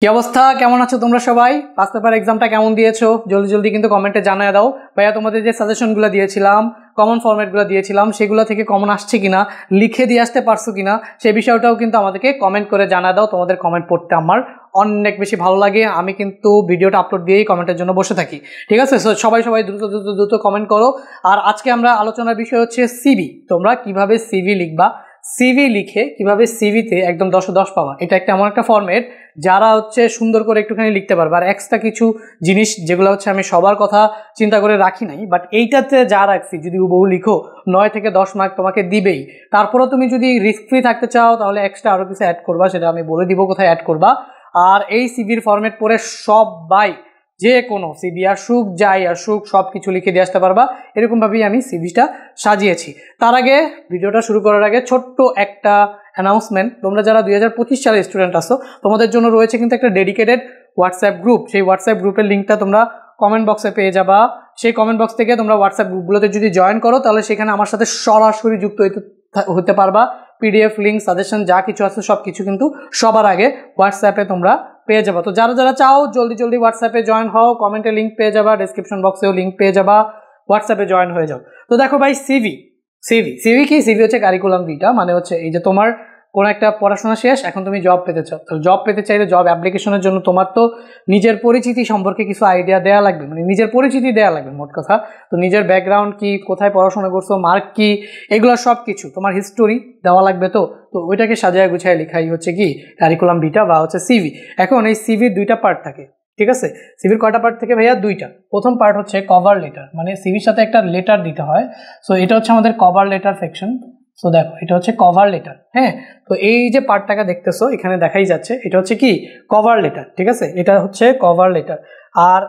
কি অবস্থা, কেমন আছো তোমরা সবাই? ফার্স্ট পেপার এক্সামটা কেমন দিয়েছো জলদি জলদি কিন্তু কমেন্টে জানিয়ে দাও। ভাইয়া তোমাদের যে সাজেশনগুলো দিয়েছিলাম, কমন ফরম্যাটগুলো দিয়েছিলাম, সেগুলো থেকে কমন আসছে কিনা, লিখে দিয়ে আসতে পারছো কিনা, সেই বিষয়টাও কিন্তু আমাদেরকে কমেন্ট করে জানিয়ে দাও। তোমাদের কমেন্ট পড়তে আমার অনেক বেশি ভালো লাগে। আমি কিন্তু ভিডিওটা আপলোড দিয়েই কমেন্টের জন্য বসে থাকি, ঠিক আছে? সবাই সবাই দ্রুত দ্রুত দ্রুত কমেন্ট করো। আর আজকে আমরা আলোচনার বিষয় হচ্ছে সিভি। তোমরা কিভাবে সিভি লিখবা, সিভি লিখে কিভাবে সিভিতে একদম 10 10 পাওয়া। এটা একটা এমন একটা ফরম্যাট যারা হচ্ছে সুন্দর করে একটুখানি লিখতে পারবে। আর এক্সট্রা কিছু জিনিস যেগুলো হচ্ছে আমি সবার কথা চিন্তা করে রাখি নাই, বাট এইটাতে যা রাখছি, যদি বহু লিখো 9 থেকে 10 মার্ক তোমাকে দিবেই। তারপরেও তুমি যদি রিস্ক ফ্রি থাকতে চাও তাহলে এক্সট্রা আরও কিছু অ্যাড করবা, সেটা আমি বলে দিব কোথায় অ্যাড করবা। আর এই সিভির ফরম্যাট পড়ে সবাই যে কোনো সিভি আসুক যাই আসুক সব কিছু লিখে দিয়ে আসতে পারবা। এরকমভাবেই আমি সিভিটা সাজিয়েছি। তার আগে, ভিডিওটা শুরু করার আগে ছোট্ট একটা অ্যানাউন্সমেন্ট। তোমরা যারা 2025 সালের স্টুডেন্ট আসো, তোমাদের জন্য রয়েছে কিন্তু একটা ডেডিকেটেড হোয়াটসঅ্যাপ গ্রুপ। সেই হোয়াটসঅ্যাপ গ্রুপের লিঙ্কটা তোমরা কমেন্ট বক্সে পেয়ে যাবা। সেই কমেন্ট বক্স থেকে তোমরা হোয়াটসঅ্যাপ গ্রুপগুলোতে যদি জয়েন করো তাহলে সেখানে আমার সাথে সরাসরি যুক্ত হতে পারবা। পিডিএফ লিঙ্ক, সাজেশন যা কিছু আছে সব কিছু কিন্তু সবার আগে হোয়াটসঅ্যাপে তোমরা পেয়ে যাবা। তো যারা যারা চাও জলদি জলদি হোয়াটসঅ্যাপে জয়েন হও। কমেন্টে লিঙ্ক পেয়ে যাবা, ডেসক্রিপশন বক্সেও লিঙ্ক পেয়ে যাবা, হোয়াটসঅ্যাপে জয়েন হয়ে যাও। তো দেখো ভাই, সিভি কি? সিভি হচ্ছে কারিকুলাম ভিটা। মানে হচ্ছে এই যে তোমার কোনো একটা পড়াশোনা শেষ, এখন তুমি জব পেতে চাও। তো জব পেতে চাইলে জব অ্যাপ্লিকেশনের জন্য তোমার তো নিজের পরিচিতি সম্পর্কে কিছু আইডিয়া দেওয়া লাগবে, মানে নিজের পরিচিতি দেওয়া লাগবে মোট কথা। তো নিজের ব্যাকগ্রাউন্ড কি, কোথায় পড়াশোনা করছো, মার্ক কি, এগুলো সব কিছু, তোমার হিস্টোরি দেওয়া লাগবে। তো ওইটাকে সাজায় গুছায় লেখাই হচ্ছে কি কারিকুলাম ভিটা বা হচ্ছে সিভি। এখন এই সিভির দুইটা পার্ট থাকে, ঠিক আছে? সিভির কয়টা পার্ট থেকে ভাইয়া? দুইটা। প্রথম পার্ট হচ্ছে কভার লেটার, মানে সিভির সাথে একটা লেটার দিতে হয়। সো এটা হচ্ছে আমাদের কভার লেটার সেকশন। সো দেখো, এটা হচ্ছে কভার লেটার। হ্যাঁ, তো এই যে পার্টটাকে দেখতেছো এখানে দেখাই যাচ্ছে, এটা হচ্ছে কি কভার লেটার, ঠিক আছে? এটা হচ্ছে কভার লেটার। আর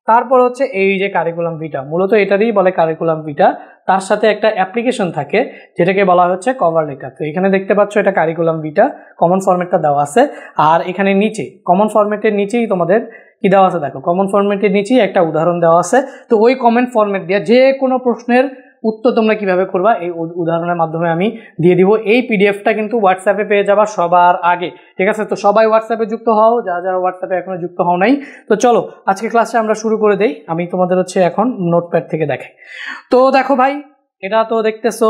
তারপর হচ্ছে এই যে কারিকুলাম ভিটা, মূলত এটারই বলে কারিকুলাম ভিটা। তার সাথে একটা অ্যাপ্লিকেশন থাকে যেটাকে বলা হচ্ছে কভার লেটার। তো এখানে দেখতে পাচ্ছ এটা কারিকুলাম ভিটা, কমন ফরম্যাটটা দেওয়া আছে। আর এখানে নিচে কমন ফরম্যাটের নিচেই তোমাদের কি দেওয়া আছে দেখো, কমন ফরম্যাটের নিচেই একটা উদাহরণ দেওয়া আছে। তো ওই কমেন্ট ফরম্যাট দিয়ে যে কোনো প্রশ্নের উত্তর তোমরা কিভাবে করবা এই উদাহরণের মাধ্যমে আমি দিয়ে দিব। এই পিডিএফটা কিন্তু হোয়াটসঅ্যাপে পেয়ে যাবা সবার আগে, ঠিক আছে? তো সবাই হোয়াটসঅ্যাপে যুক্ত হও, যারা যারা হোয়াটসঅ্যাপে এখনো যুক্ত হও নাই। তো চলো আজকে ক্লাসে আমরা শুরু করে দেই। আমি তোমাদের হচ্ছে এখন নোটপ্যাড থেকে দেখাই। তো দেখো ভাই, এটা তো দেখতেছো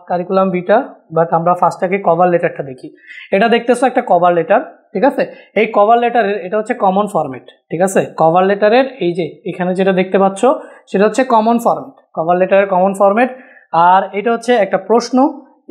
কারিকুলাম ভিটা, বাট আমরা ফার্স্ট আগে কভার লেটারটা দেখি। এটা দেখতেছো একটা কভার লেটার, ঠিক আছে? এই কভার লেটারের এটা হচ্ছে কমন ফরম্যাট, ঠিক আছে? কভার লেটারের এই যে এখানে যেটা দেখতে পাচ্ছ সেটা হচ্ছে কমন ফরম্যাট, কভার লেটারের কমন ফরম্যাট। আর এটা হচ্ছে একটা প্রশ্ন,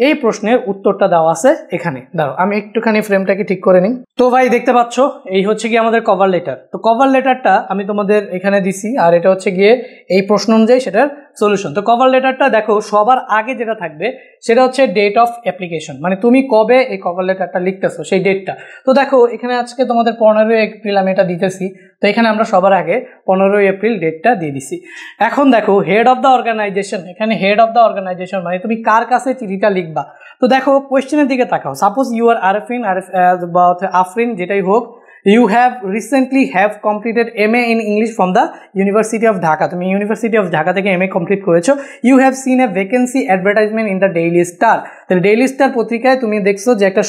এই প্রশ্নের উত্তরটা দেওয়া আছে এখানে। দাঁড়াও আমি একটুখানি ফ্রেমটাকে ঠিক করে নিই। তো ভাই দেখতে পাচ্ছ এই হচ্ছে গিয়ে আমাদের কভার লেটার। তো কভার লেটারটা আমি তোমাদের এখানে দিছি, আর এটা হচ্ছে গিয়ে এই প্রশ্ন অনুযায়ী সেটার সলিউশন। তো কভার লেটারটা দেখো সবার আগে যেটা থাকবে সেটা হচ্ছে ডেট অফ অ্যাপ্লিকেশন, মানে তুমি কবে এই কভার লেটারটা লিখতেছো সেই ডেটটা। তো দেখো এখানে আজকে তোমাদের 15 এপ্রিল আমি এটা দিতেছি। তো এখানে আমরা সবার আগে 15 এপ্রিল ডেটটা দিয়ে দিছি। এখন দেখো হেড অফ দ্য অর্গানাইজেশন, এখানে হেড অফ দ্য অর্গানাইজেশন মানে তুমি কার কাছে চিঠিটা লিখবা। তো দেখো কোয়েশ্চেনের দিকে তাকাও। সাপোজ ইউ আর আফরিন, যেটাই হোক, you have recently have completed MA in English from the University of Dhaka। তুমি ইউনিভার্সিটি অফ ঢাকা থেকে MA কমপ্লিট করেছো। You have seen a vacancy advertisement in the Daily Star। তাহলে ডেইলি স্টার পত্রিকায় তুমি দেখছো যে একটা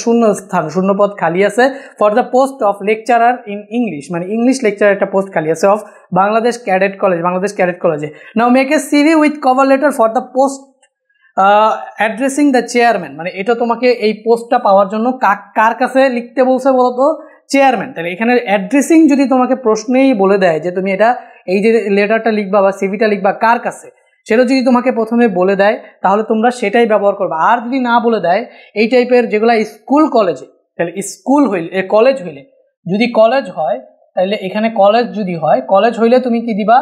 শূন্য পদ খালি আছে for the post of lecturer in English, মানে ইংলিশ লেকচারার একটা পোস্ট খালি আছে অফ বাংলাদেশ ক্যাডেট কলেজে। Now make a CV with cover letter for the post addressing the chairman. মানে এটা তোমাকে এই পোস্টটা পাওয়ার জন্য কার কাছে লিখতে বলছে বলো তো? চেয়ারম্যান। তাহলে এখানে অ্যাড্রেসিং যদি তোমাকে প্রশ্নেই বলে দেয় যে তুমি এটা এই যে লেটারটা লিখবা বা সিভিটা লিখবা কার কাছে, সেটা যদি তোমাকে প্রথমে বলে দেয় তাহলে তোমরা সেটাই ব্যবহার করবে। আর যদি না বলে দেয় এই টাইপের যেগুলো স্কুল কলেজে, তাহলে স্কুল হইলে কলেজ হইলে, যদি কলেজ হয় তাহলে এখানে কলেজ যদি হয়, কলেজ হইলে তুমি কি দিবা?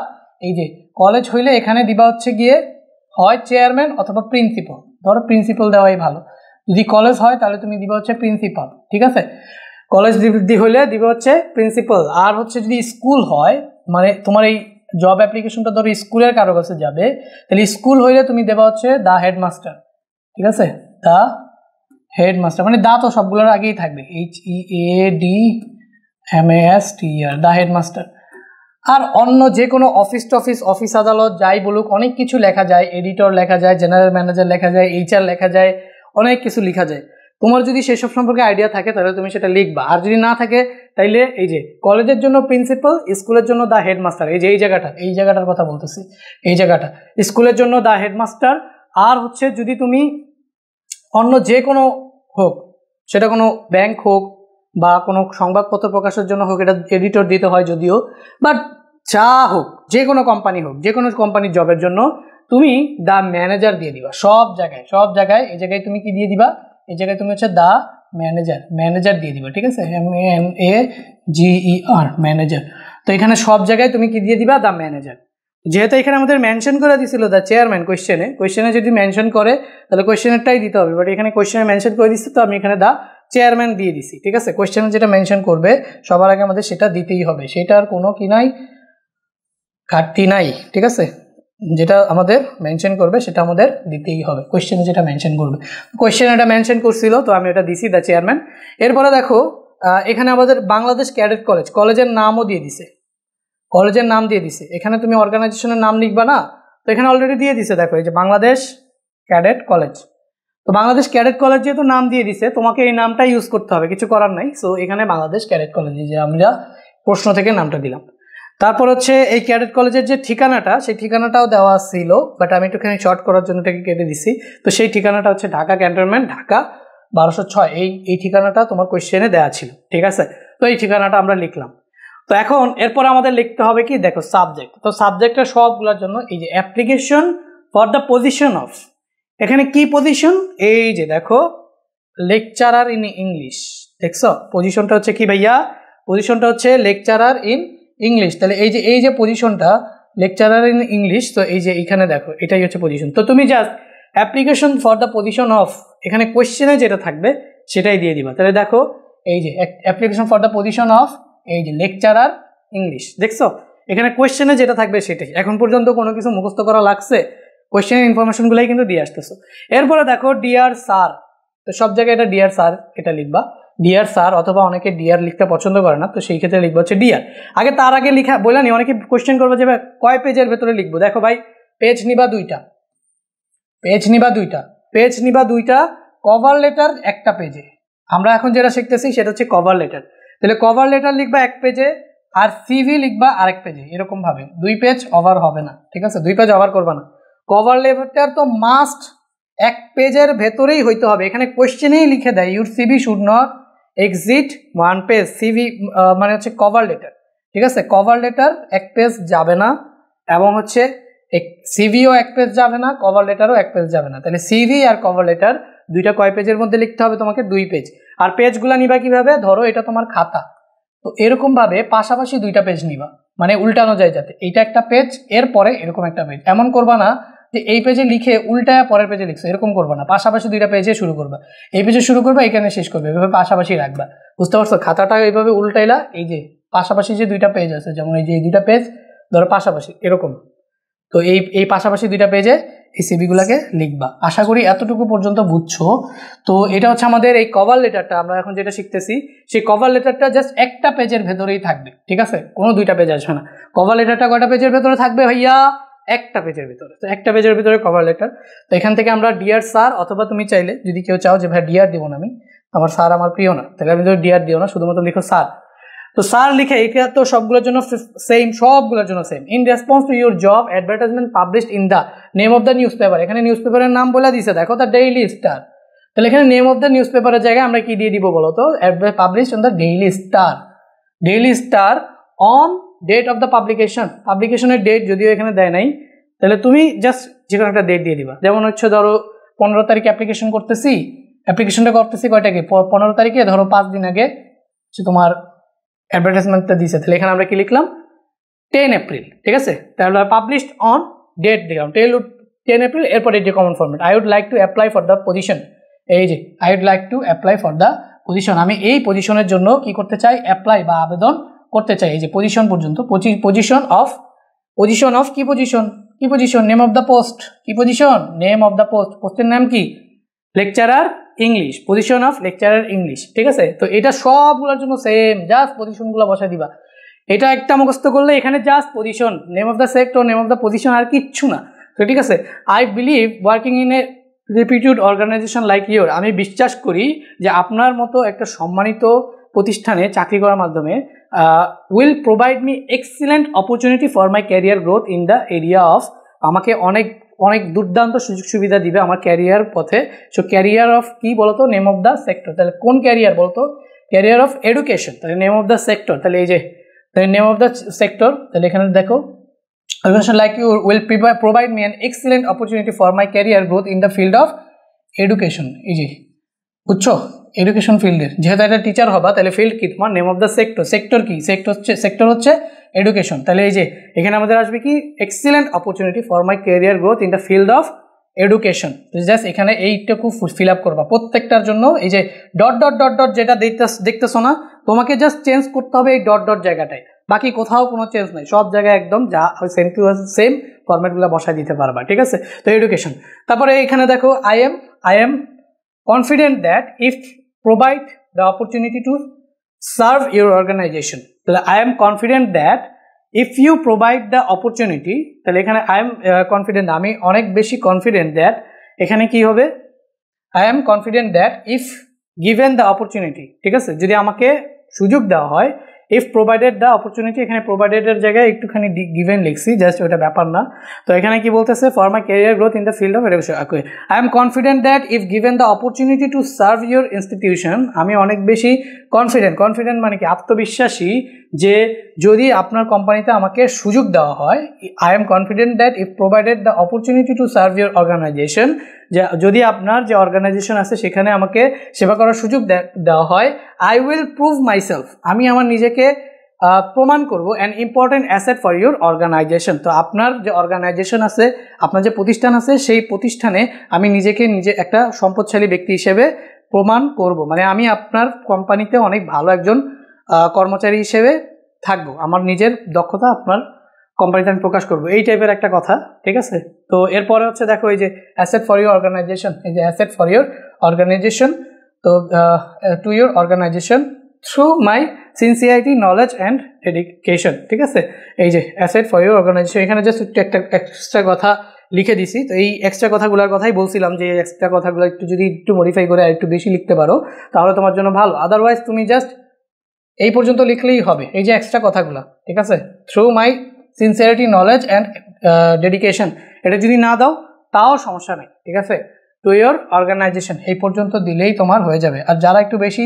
এই যে কলেজ হইলে এখানে দিবা হচ্ছে গিয়ে হয় চেয়ারম্যান অথবা প্রিন্সিপাল। ধরো প্রিন্সিপাল দেওয়াই ভালো। যদি কলেজ হয় তাহলে তুমি দিবা হচ্ছে প্রিন্সিপাল, ঠিক আছে? কলেজ হইলে দিবে হচ্ছে প্রিন্সিপাল। আর হচ্ছে যদি স্কুল হয়, মানে তোমার এই জব অ্যাপ্লিকেশনটা ধরো স্কুলের কারো কাছে যাবে, তাহলে স্কুল হইলে তুমি দেবা হচ্ছে দ্য হেডমাস্টার, ঠিক আছে? দ্য হেডমাস্টার, মানে দা তো সবগুলোর আগেই থাকবে, HEADMASTER, দ্য হেডমাস্টার। আর অন্য যে কোনো অফিস আদালত যাই বলুক, অনেক কিছু লেখা যায়, এডিটর লেখা যায়, জেনারেল ম্যানেজার লেখা যায়, HR লেখা যায়, অনেক কিছু লেখা যায়। তোমার যদি সেসব সম্পর্কে আইডিয়া থাকে তাহলে তুমি সেটা লিখবা, আর যদি না থাকে তাইলে এই যে কলেজের জন্য প্রিন্সিপাল, স্কুলের জন্য দ্য হেডমাস্টার, এই যে এই জায়গাটার কথা বলতেছি, এই জায়গাটা স্কুলের জন্য দ্য হেডমাস্টার। আর হচ্ছে যদি তুমি অন্য যে কোনো হোক, সেটা কোনো ব্যাংক হোক বা কোনো সংবাদপত্র প্রকাশের জন্য হোক, এটা এডিটর দিতে হয় যদিও, বাট যা হোক, যে কোনো কোম্পানি হোক, যে কোনো কোম্পানির জবের জন্য তুমি দ্য ম্যানেজার দিয়ে দিবা সব জায়গায়। এই জায়গায় তুমি কি দিয়ে দিবা, এই জায়গায় তুমি হচ্ছে দ্য ম্যানেজার দিয়ে দিবা, ঠিক আছে, MANAGER ম্যানেজার। তো এখানে সব জায়গায় তুমি কি দিয়ে দিবা, দ্য ম্যানেজার। যেহেতু এখানে আমাদের মেনশন করে দিছিল দ্য চেয়ারম্যান, কোয়েশ্চেনে যদি মেনশন করে তাহলে কোয়েশ্চেনেরটাই দিতে হবে, বাট এখানে কোয়েশ্চেনে মেনশন করে দিচ্ছে, তো আমি এখানে দ্য চেয়ারম্যান দিয়ে দিছি, ঠিক আছে। কোয়েশ্চেনে যেটা মেনশন করবে সবার আগে আমাদের সেটা দিতেই হবে, সেটার কোনো কি নাই, ঘাটতি নাই, ঠিক আছে। যেটা আমাদের মেনশন করবে সেটা আমাদের দিতেই হবে, কোয়েশ্চেনে যেটা মেনশন করবে। কোয়েশ্চেনে এটা মেনশন করছিল, তো আমি এটা দিছি দ্য চেয়ারম্যান। এরপরে দেখো এখানে আমাদের বাংলাদেশ ক্যাডেট কলেজের নামও দিয়ে দিছে, কলেজের নাম দিয়ে দিছে। এখানে তুমি অর্গানাইজেশনের নাম লিখবা না, তো এখানে অলরেডি দিয়ে দিছে, দেখো এই যে বাংলাদেশ ক্যাডেট কলেজ। তো বাংলাদেশ ক্যাডেট কলেজ যেহেতু নাম দিয়ে দিছে, তোমাকে এই নামটা ইউজ করতে হবে, কিছু করার নাই। সো এখানে বাংলাদেশ ক্যাডেট কলেজ, যে আমরা প্রশ্ন থেকে নামটা দিলাম। তারপর হচ্ছে এই ক্যাডেট কলেজের যে ঠিকানাটা, সেই ঠিকানাটাও দেওয়া ছিল, বাট আমি একটুখানি শর্ট করার জন্য এটাকে কেটে দিছি। তো সেই ঠিকানাটা হচ্ছে ঢাকা ক্যান্টনমেন্ট, ঢাকা 1206, এই ঠিকানাটা তোমার কোয়েশ্চেনে দেওয়া ছিল, ঠিক আছে। তো এই ঠিকানাটা আমরা লিখলাম। তো এখন এরপর আমাদের লিখতে হবে কি, দেখো সাবজেক্ট। তো সাবজেক্টের সবগুলোর জন্য এই যে application for the position of, এখানে কি পজিশন, এই যে দেখো লেকচারার ইন ইংলিশ, দেখছো পজিশনটা হচ্ছে কি ভাইয়া, পজিশনটা হচ্ছে লেকচারার ইন ইংলিশ। তাহলে এই যে পজিশনটা লেকচারার ইন ইংলিশ, তো এই যে এইখানে দেখো এটাই হচ্ছে পজিশন। তো তুমি just application for the position of, এখানে কোয়েশ্চেনে যেটা থাকবে সেটাই দিয়ে দিবা। তাহলে দেখো এই যে application for the position of, এই যে লেকচারার ইংলিশ, দেখছো এখানে কোয়েশ্চেনে যেটা থাকবে সেটাই। এখন পর্যন্ত কোনো কিছু মুখস্থ করা লাগছে, কোয়েশ্চেনের ইনফরমেশনগুলোই কিন্তু দিয়ে আসতেছো। এরপরে দেখো ডিয়ার স্যার, তো সব জায়গায় এটা ডিয়ার স্যার এটা লিখবা, ডিয়ার স্যার, অথবা অনেকে ডিয়ার লিখতে পছন্দ করে না, তো সেই ক্ষেত্রে লিখবো হচ্ছে ডিয়ার। আগে তার আগে লিখা বললা নি, অনেকে কোয়েশ্চেন করবে যে কয় পেজের ভেতরে লিখবো। দেখো ভাই, পেজ নিবা দুইটা, কভার লেটার একটা পেজে। আমরা এখন যেটা শিখতেছি সেটা হচ্ছে কভার লেটার। তাহলে কভার লেটার লিখবা এক পেজে, আর সিভি লিখবা আরেক পেজে, এরকম ভাবে 2 পেজ ওভার হবে না, ঠিক আছে, 2 পেজ ওভার করবা না। কভার লেটার তো মাস্ট 1 পেজের ভেতরেই হইতে হবে। এখানে কোয়েশ্চেনেই লিখে দেয় your CV should not exit 1 page. CV মানে হচ্ছে কভার লেটার, ঠিক আছে। কভার লেটার 1 পেজ যাবে না, এবং হচ্ছে সিভিও 1 পেজ যাবে না, কভার লেটারও 1 পেজ যাবে না। তাহলে সিভি আর কভার লেটার দুইটা কয় পেজের মধ্যে লিখতে হবে তোমাকে, 2 পেজ। আর পেজগুলো নিবা কিভাবে, ধরো এটা তোমার খাতা, তো এরকম ভাবে পাশাপাশি 2টা পেজ নিবা, মানে উল্টানো যায় যাতে, এইটা একটা পেজ এরপরে এরকম একটা পেজ। এমন করবা না যে এই পেজে লিখে উল্টায় পরের পেজে লিখছো, এরকম করবা না, পাশাপাশি 2টা পেজে শুরু করবা, এই পেজে শুরু করবা, এখানে শেষ করবে, এভাবে পাশাপাশি রাখবা, বুঝতে পারছো। খাতাটা এইভাবে উল্টাইলা, এই যে পাশাপাশি যে 2টা পেজ আছে, যেমন এই যে এই 2টা পেজ ধরো পাশাপাশি এরকম, তো এই পাশাপাশি 2টা পেজে এই সিভিগুলোকে লিখবা। আশা করি এতটুকু পর্যন্ত বুঝছো। তো এটা হচ্ছে আমাদের এই কভার লেটারটা, আমরা এখন যেটা শিখতেছি সেই কভার লেটারটা জাস্ট একটা পেজের ভেতরেই থাকবে, ঠিক আছে, কোনো 2টা পেজ আসবে না। কভার লেটারটা কয়টা পেজের ভেতরে থাকবে ভাইয়া, একটা পেজের ভিতরে। তো একটা পেজের ভিতরে কভার লেটার। তো এখান থেকে আমরা ডিয়ার স্যার, অথবা তুমি চাইলে যদি কেউ চাও যে ভাই ডিয়ার দিব না, আমি আমার স্যার আমার প্রিয় না, তাহলে আমি তো ডিয়ার দিও না, শুধুমাত্র লিখো স্যার। তো স্যার লিখে, এটা তো সবগুলোর জন্য সেম, সবগুলোর জন্য same. In response to your job advertisement published in the name of the news paper, এখানে নিউজ পেপারের নাম বলে দিছে, দেখো দ্য ডেইলি স্টার। তাহলে এখানে নেম অফ দ্য নিউজ পেপারের জায়গায় আমরা কি দিয়ে দিব বলো তো, published on the Daily Star on date of the পাবলিকেশনের ডেট যদিও এখানে দেয় নাই, তাহলে তুমি জাস্ট যে কোনো একটা ডেট দিয়ে দিবা। যেমন হচ্ছে ধরো 15 তারিখে অ্যাপ্লিকেশনটা করতেছি কয়টাকে, 15 তারিখে, ধরো 5 দিন আগে হচ্ছে তোমার অ্যাডভার্টাইজমেন্টটা দিয়েছে, তাহলে এখানে আমরা কি লিখলাম 10 এপ্রিল, ঠিক আছে। তাহলে পাবলিশড অন ডেট দিলাম 10 এপ্রিল। এরপর এই যে common format, I would like to apply for the position, এই যে I would like to apply for the position, আমি এই পজিশনের জন্য কি করতে চাই, অ্যাপ্লাই বা আবেদন করতে চাই। এই যে পজিশন পর্যন্ত, পজিশন অফ কি position, name of the post, কি position, name of the post, পোস্টের নাম কি, lecturer English, position of lecturer English, ঠিক আছে। তো এটা সবগুলোর জন্য সেম, জাস্ট পজিশনগুলো বসাই দিবা। এটা একটা মুখস্থ করলে এখানে just position, name of the sector, name of the position, আর কিচ্ছু না। তো ঠিক আছে, I believe working in a reputed organisation like your, আমি বিশ্বাস করি যে আপনার মতো একটা সম্মানিত প্রতিষ্ঠানে চাকরি করার মাধ্যমে will provide me excellent opportunity for my career growth in the area of, আমাকে অনেক অনেক দুর্দান্ত সুযোগ সুবিধা দিবে আমার ক্যারিয়ার পথে। সো ক্যারিয়ার অফ কি বলতো, নেম অফ দ্য সেক্টর, তাহলে কোন ক্যারিয়ার বলতো, ক্যারিয়ার অফ এডুকেশন, তাহলে নেম অফ দ্য সেক্টর, তাহলে এই যে নেম অফ দ্য সেক্টর, তাহলে এখানে দেখো organization like you will provide me an excellent opportunity for my career growth in the field of education। এই যে বুঝছো, এডুকেশন ফিল্ডের যেহেতু একটা টিচার হবা, তাহলে ফিল্ড কি তোমার, name of the sector, sector কি, সেক্টর হচ্ছে এডুকেশন। তাহলে এই যে এখানে আমাদের আসবে কি, excellent opportunity for my career growth in the field of education. Just এখানে এইটুকু ফিল আপ করবা প্রত্যেকটার জন্য। এই যে ডট ডট ডট ডট যেটা দেখতেছো না, তোমাকে জাস্ট চেঞ্জ করতে হবে এই ডট ডট জায়গাটায়, বাকি কোথাও কোনো চেঞ্জ নাই, সব জায়গায় একদম যা সেম টু সেম ফরম্যাটগুলো বসায় দিতে পারবা, ঠিক আছে। তো এডুকেশন, তারপরে এখানে দেখো I am confident that if provide the opportunity to serve your organisation, তাহলে I am confident that if you provide the opportunity, তাহলে এখানে আই এম কনফিডেন্ট, আমি অনেক বেশি কনফিডেন্ট দ্যাট, এখানে কি হবে, I am confident that if given the opportunity, ঠিক আছে, যদি আমাকে সুযোগ দেওয়া হয়, ইফ প্রোভাইডেড দ্য অপরচুনিটি, এখানে প্রোভাইডেডের জায়গায় একটুখানি গিভেন লিখছি, জাস্ট ওটা ব্যাপার না। তো এখানে কি বলতেছে, for my career growth in the field of education, I am confident that if given the opportunity to serve your institution, আমি অনেক বেশি কনফিডেন্ট মানে কি, আত্মবিশ্বাসী যে যদি আপনার কোম্পানিতে আমাকে সুযোগ দেওয়া হয়, I am confident that if provided the opportunity to serve your organisation, যে যদি আপনার যে অর্গানাইজেশন আছে সেখানে আমাকে সেবা করার সুযোগ দেওয়া হয়, আই উইল প্রুভ মাইসেলফ, আমি আমার নিজেকে প্রমাণ করব, an important asset for your organisation, তো আপনার যে অর্গানাইজেশন আছে, আপনার যে প্রতিষ্ঠান আছে, সেই প্রতিষ্ঠানে আমি নিজে একটা সম্পদশালী ব্যক্তি হিসেবে প্রমাণ করব, মানে আমি আপনার কোম্পানিতে অনেক ভালো একজন কর্মচারী হিসেবে থাকবো, আমার নিজের দক্ষতা আপনার কোম্পানিতে আমি প্রকাশ করবো, এই টাইপের একটা কথা, ঠিক আছে। তো এরপরে হচ্ছে দেখো এই যে অ্যাসেট ফর ইউর অর্গানাইজেশন, এই যে অ্যাসেট ফর ইউর অর্গানাইজেশন, তো to your organisation through my sincerity, knowledge and dedication, ঠিক আছে। এই যে অ্যাসেট ফর ইউর অর্গানাইজেশন, এখানে জাস্ট একটা এক্সট্রা কথা লিখে দিছি। তো এই এক্সট্রা কথাগুলোর কথাই বলছিলাম যে এক্সট্রা কথাগুলো যদি একটু মডিফাই করে আর একটু বেশি লিখতে পারো তাহলে তোমার জন্য ভালো, আদারওয়াইজ তুমি জাস্ট এই পর্যন্ত লিখলেই হবে, এই যে এক্সট্রা কথাগুলো, ঠিক আছে। Through my sincerity, knowledge and dedication, এটা যদি না দাও তাও সমস্যা নেই, ঠিক আছে। টু ইউর অর্গানাইজেশন এই পর্যন্ত দিলেই তোমার হয়ে যাবে, আর যারা একটু বেশি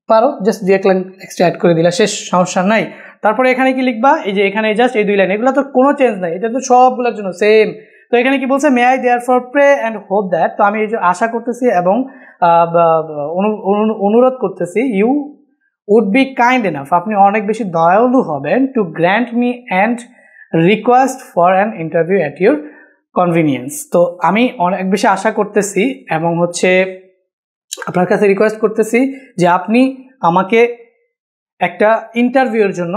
পারো জাস্ট 2 লাইন এক্সট্রা অ্যাড করে দিলে শেষ, সমস্যা নাই। তারপরে এখানে কি লিখবা, এই যে এখানে জাস্ট এই 2 লাইন, এগুলো তো কোনো চেঞ্জ নাই, এটা তো সবগুলোর জন্য সেম। তো এখানে কি বলছে, may I therefore pray and hope that, তো আমি এই যে আশা করতেছি এবং অনুরোধ করতেছি, you would be kind enough, আপনি অনেক বেশি দয়ালু হবেন, to grant me and request for an interview at your convenience. তো আমি অনেক বেশি আশা করতেছি এবং হচ্ছে আপনার কাছে রিকোয়েস্ট করতেছি যে আপনি আমাকে একটা ইন্টারভিউর জন্য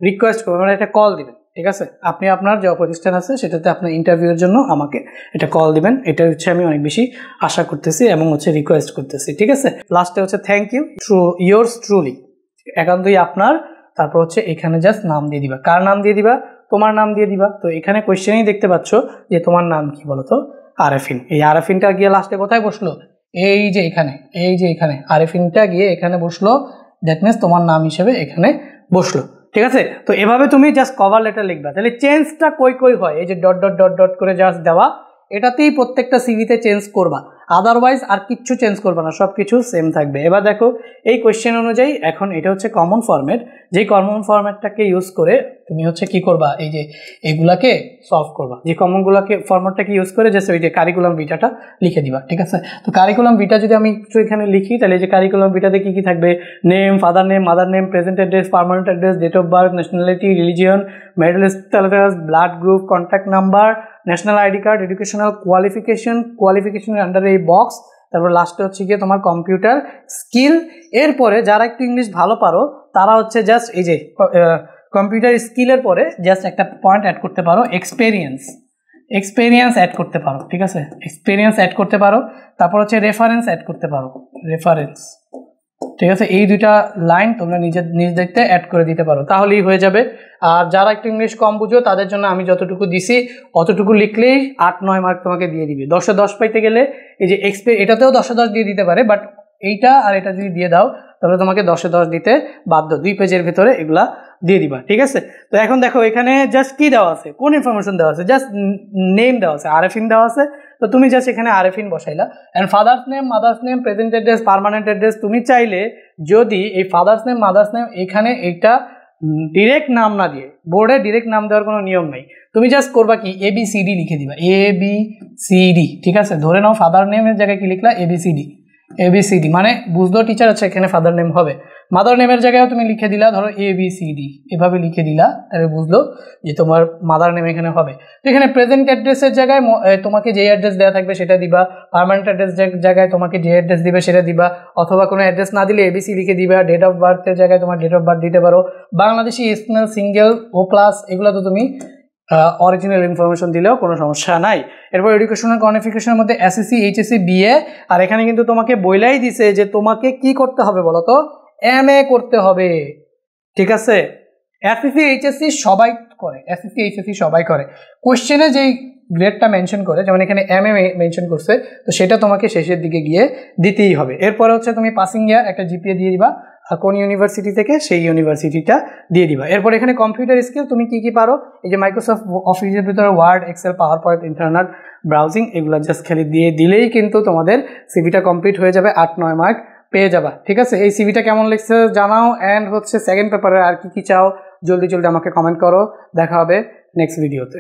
রিকোয়েস্ট করবেন, মানে একটা কল দিবেন, ঠিক আছে। আপনি আপনার যে প্রতিষ্ঠান আছে সেটাতে আপনার ইন্টারভিউর জন্য আমাকে এটা কল দিবেন, এটা হচ্ছে আমি অনেক বেশি আশা করতেছি এবং হচ্ছে রিকোয়েস্ট করতেছি, ঠিক আছে। লাস্টে হচ্ছে থ্যাংক ইউ, ইয়োর্স ট্রুলি, একান্তই আপনার, তারপর হচ্ছে এখানে জাস্ট নাম দিয়ে দিবা, কার নাম দিয়ে দিবা, তোমার নাম দিয়ে দিবা। তো এখানে কোয়েশ্চেনেই দেখতে পাচ্ছ যে তোমার নাম কি বলো তো, আরেফিন। এই আরেফিনটা গিয়ে লাস্টে কোথায় বসলো, এই যে এখানে আরেফিনটা গিয়ে এখানে বসলো, দ্যাট মিনস তোমার নাম হিসেবে এখানে বসলো, ঠিক আছে। তো এভাবে তুমি জাস্ট কভার লেটার লিখবা। তাহলে চেঞ্জটা কই হয়, এই যে ডট ডট ডট ডট করে জাস্ট দেওয়া, এটাতেই প্রত্যেকটা সিভিতে চেঞ্জ করবা, আদারওয়াইজ আর কিচ্ছু চেঞ্জ করবা না, সব কিছু সেম থাকবে। এবার দেখো এই কোয়েশ্চেন অনুযায়ী এখন এটা হচ্ছে কমন ফরম্যাট, যেই কমন ফরম্যাটটাকে ইউজ করে তুমি হচ্ছে কি করবা, এই যে এগুলাকে সলভ করবা, যে কমনগুলোকে ফরম্যাটটাকে ইউজ করে জাস্ট ওই যে কারিকুলাম ভিটাটা লিখে দিবা, ঠিক আছে। তো কারিকুলাম ভিটা যদি আমি একটু এখানে লিখি, তাহলে যে কারিকুলাম ভিটাতে কি কি থাকবে, name, father name, mother name, present address, permanent address, date of birth, nationality, religion, marital status, blood group, contact number, national ID card, educational কোয়ালিফিকেশনের আন্ডারে এই বক্স, তারপর লাস্টে হচ্ছে গিয়ে তোমার কম্পিউটার স্কিল। এরপরে যারা একটু ইংলিশ ভালো পারো তারা হচ্ছে জাস্ট এই যে কম্পিউটার স্কিলের পরে জাস্ট একটা পয়েন্ট অ্যাড করতে পারো, এক্সপেরিয়েন্স অ্যাড করতে পারো, ঠিক আছে, এক্সপেরিয়েন্স অ্যাড করতে পারো। তারপর হচ্ছে রেফারেন্স অ্যাড করতে পারো, রেফারেন্স, ঠিক আছে। এই দুইটা লাইন তোমরা নিজ দেখতে অ্যাড করে দিতে পারো, তাহলেই হয়ে যাবে। আর যারা একটু ইংলিশ কম বুঝো তাদের জন্য আমি যতটুকু দিছি অতটুকু লিখলেই 8-9 মার্ক তোমাকে দিয়ে দিবে। 10-10 পাইতে গেলে এই যে এটাতেও 10-10 দিয়ে দিতে পারে, বাট এইটা আর এটা যদি দিয়ে দাও তাহলে তোমাকে 10-এ 10 দিতে বাধ্য, 2 পেজের ভিতরে এগুলা দিয়ে দিবা, ঠিক আছে। তো এখন দেখো এখানে জাস্ট কি দেওয়া আছে, কোন ইনফরমেশন দেওয়া আছে, জাস্ট নেম দেওয়া আছে, আরএফইন দেওয়া আছে। তো তুমি জাস্ট এখানে আরএফইন বসাইলা, and father's name, mother's name, present address, permanent address. তুমি চাইলে যদি এই ফাদার্স নেম, মাদার্স নেম এখানে এইটা ডিরেক্ট নাম না দিয়ে, বোর্ডে ডিরেক্ট নাম দেওয়ার কোনো নিয়ম নেই, তুমি জাস্ট করবা কি ABCD লিখে দিবা, ABCD, ঠিক আছে। ধরে নাও ফাদার নেমের জায়গায় কি লিখলা, ABCD, মানে বুঝলো টিচার আছে এখানে ফাদার নেম হবে। মাদার নেমের জায়গায়ও তুমি লিখে দিলা, ধরো ABCD, এভাবে লিখে দিলা, তাহলে বুঝলো যে তোমার মাদার নেম এখানে হবে। তো এখানে প্রেজেন্ট অ্যাড্রেসের জায়গায় তোমাকে যে অ্যাড্রেস দেওয়া থাকবে সেটা দিবা, পার্মানেন্ট অ্যাড্রেস জায়গায় তোমাকে যে অ্যাড্রেস দিবে সেটা দিবা, অথবা কোনো অ্যাড্রেস না দিলে ABC লিখে দিবা। ডেট অফ বার্থের জায়গায় তোমার ডেট অফ বার্থ দিতে পারো। বাংলাদেশি, স্মল, সিঙ্গেল, O+, এগুলো তো তুমি অরিজিনাল ইনফরমেশন দিলেও কোনো সমস্যা নাই। এরপর এডুকেশনাল কোয়ালিফিকেশনের মধ্যে SSC, HSC, BA, আর এখানে কিন্তু তোমাকে বইলাই দিছে যে তোমাকে কি করতে হবে বলো তো, MA করতে হবে, ঠিক আছে। SSC, HSC সবাই করে, SSC, HSC সবাই করে। কোশ্চেনে যেই গ্রেডটা মেনশন করে, যেমন এখানে MA মেনশন করছে, তো সেটা তোমাকে শেষের দিকে গিয়ে দিতেই হবে। এরপরে হচ্ছে তুমি পাসিং ইয়ার একটা GPA দিয়ে দিবা, আর কোন ইউনিভার্সিটি থেকে সেই ইউনিভার্সিটিটা দিয়ে দিবা। এরপর এখানে কম্পিউটার স্কিল তুমি কি কি পারো, এই যে মাইক্রোসফট অফিসের ভিতরে Word, Excel, PowerPoint, internet browsing, এগুলো জাস্ট খালি দিয়ে দিলেই কিন্তু তোমাদের সিভিটা কমপ্লিট হয়ে যাবে, 8-9 মার্ক পেয়ে যাবা, ঠিক আছে। এই সিভিটা কেমন লাগছে জানাও, অ্যান্ড হচ্ছে সেকেন্ড পেপারে আর কি কি চাও জলদি জলদি আমাকে কমেন্ট করো। দেখা হবে নেক্সট ভিডিওতে।